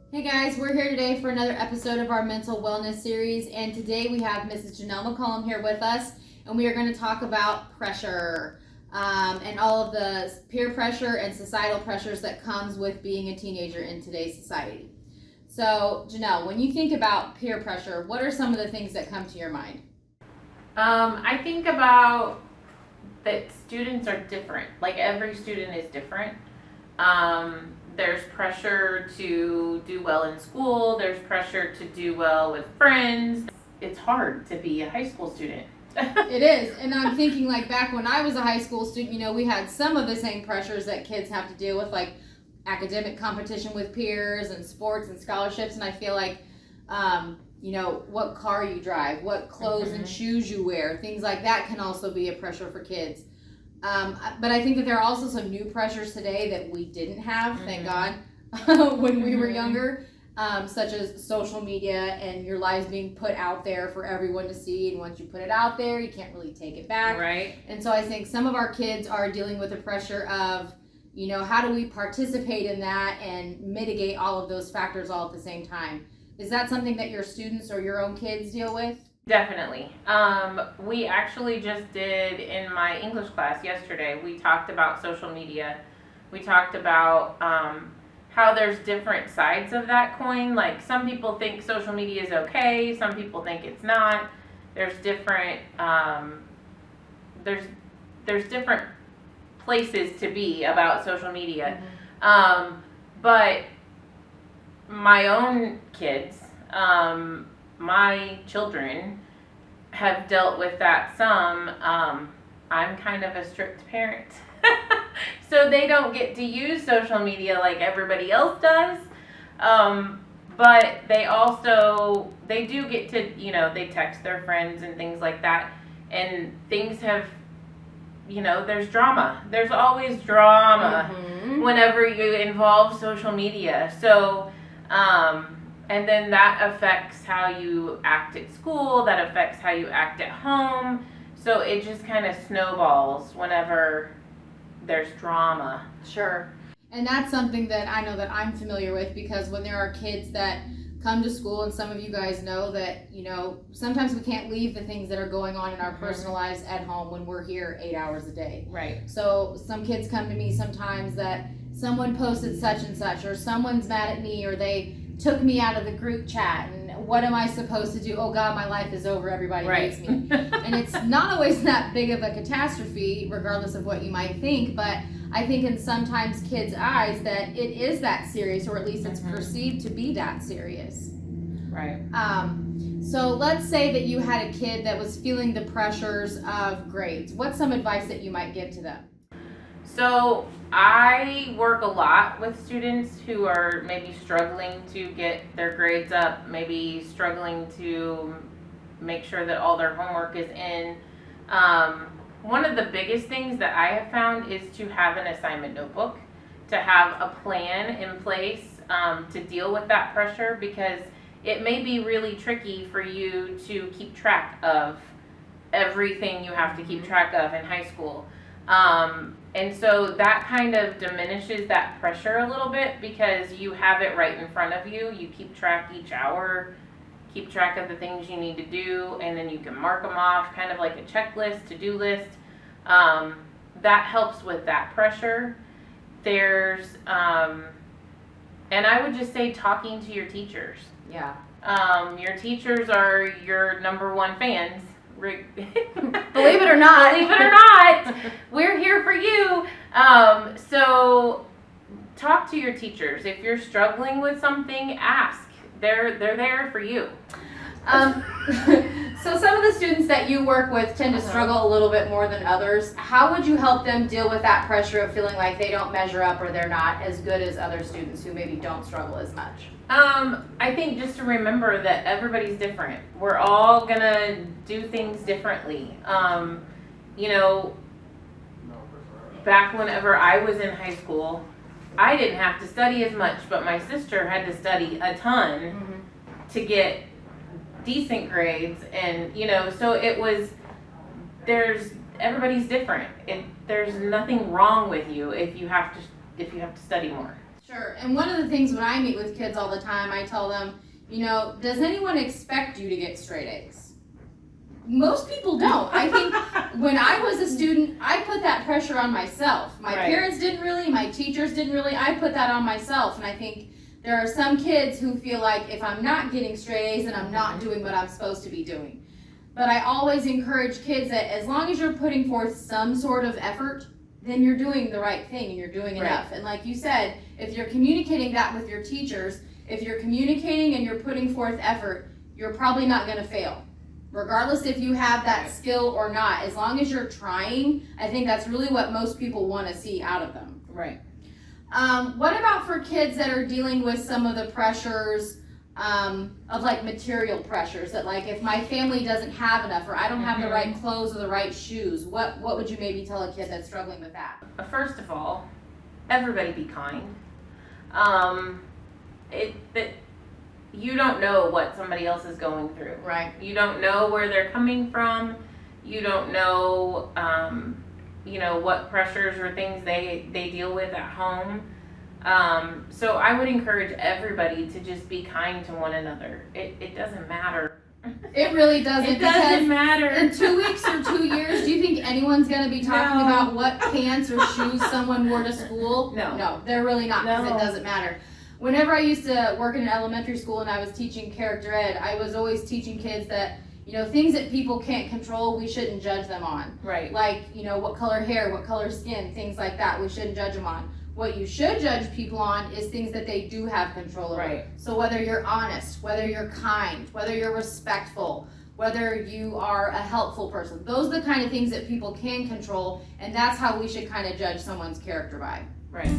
Hey guys, we're here today for another episode of our mental wellness series, and today we have Mrs. Janelle McCollum here with us, and we are going to talk about pressure and all of the peer pressure and societal pressures that comes with being a teenager in today's society. So, Janelle, when you think about peer pressure, what are some of the things that come to your mind? I think about that students are different. Like every student is different. There's pressure to do well in school. There's pressure to do well with friends. It's hard to be a high school student. It is, and I'm thinking like back when I was a high school student, we had some of the same pressures that kids have to deal with, like academic competition with peers and sports and scholarships, and I feel like what car you drive, what clothes and shoes you wear, things like that can also be a pressure for kids. But I think that there are also some new pressures today that we didn't have, thank God, when we were younger, such as social media and your lives being put out there for everyone to see. And once you put it out there, you can't really take it back. Right. And so I think some of our kids are dealing with the pressure of, how do we participate in that and mitigate all of those factors all at the same time? Is that something that your students or your own kids deal with? Definitely. We actually just did in my English class yesterday, we talked about social media. We talked about how there's different sides of that coin. Like some people think social media is okay, some people think it's not. There's different there's different places to be about social media. But my own kids, my children have dealt with that some. I'm kind of a strict parent. So they don't get to use social media like everybody else does. But they do get to, they text their friends and things like that. And things have, there's drama. There's always drama whenever you involve social media. So, and then that affects how you act at school, that affects how you act at home. So it just kind of snowballs whenever there's drama. Sure. And that's something that I know that I'm familiar with, because when there are kids that come to school, and some of you guys know that, sometimes we can't leave the things that are going on in our personal lives at home when we're here 8 hours a day. Right. So some kids come to me sometimes that someone posted such and such, or someone's mad at me, or they took me out of the group chat, and what am I supposed to do? Oh God, my life is over, everybody hates me. And it's not always that big of a catastrophe, regardless of what you might think, but I think in sometimes kids' eyes that it is that serious, or at least it's perceived to be that serious. Right. So let's say that you had a kid that was feeling the pressures of grades. What's some advice that you might give to them? So I work a lot with students who are maybe struggling to get their grades up, maybe struggling to make sure that all their homework is in. One of the biggest things that I have found is to have an assignment notebook, to have a plan in place to deal with that pressure, because it may be really tricky for you to keep track of everything you have to keep track of in high school. And so that kind of diminishes that pressure a little bit, because you have it right in front of you. You keep track each hour, keep track of the things you need to do, and then you can mark them off, kind of like a checklist, to-do list. That helps with that pressure. There's, and I would just say talking to your teachers. Yeah. Your teachers are your number one fans. Believe it or not. Believe it or not, we're here for you. So talk to your teachers. If you're struggling with something, ask. They're there for you. So some of the students that you work with tend to struggle a little bit more than others. How would you help them deal with that pressure of feeling like they don't measure up, or they're not as good as other students who maybe don't struggle as much? I think just to remember that everybody's different. We're all gonna do things differently. Back whenever I was in high school, I didn't have to study as much, but my sister had to study a ton to get decent grades, and so it was, everybody's different. There's nothing wrong with you if you have to study more. It's Sure. And one of the things when I meet with kids all the time, I tell them, you know, does anyone expect you to get straight A's? Most people don't. I think when I was a student, I put that pressure on myself. My parents didn't really, my teachers didn't really, I put that on myself. And I think there are some kids who feel like if I'm not getting straight A's, then I'm not doing what I'm supposed to be doing. But I always encourage kids that as long as you're putting forth some sort of effort, then you're doing the right thing and you're doing enough. And like you said, if you're communicating that with your teachers, if you're communicating and you're putting forth effort, you're probably not going to fail. Regardless if you have that skill or not, as long as you're trying, I think that's really what most people want to see out of them. Right. What about for kids that are dealing with some of the pressures of like material pressures, that like if my family doesn't have enough or I don't have the right clothes or the right shoes, what would you maybe tell a kid that's struggling with that? First of all, everybody be kind. You don't know what somebody else is going through. Right. You don't know where they're coming from. You don't know, what pressures or things they deal with at home. So I would encourage everybody to just be kind to one another. It doesn't matter. It really doesn't. It doesn't matter. In 2 weeks or 2 years, do you think anyone's going to be talking about what pants or shoes someone wore to school? No, they're really not, because it doesn't matter. Whenever I used to work in an elementary school and I was teaching character ed, I was always teaching kids that, things that people can't control, we shouldn't judge them on. Right. Like, what color hair, what color skin, things like that, we shouldn't judge them on. What you should judge people on is things that they do have control over. Right. So whether you're honest, whether you're kind, whether you're respectful, whether you are a helpful person, those are the kind of things that people can control, and that's how we should kind of judge someone's character by. Right.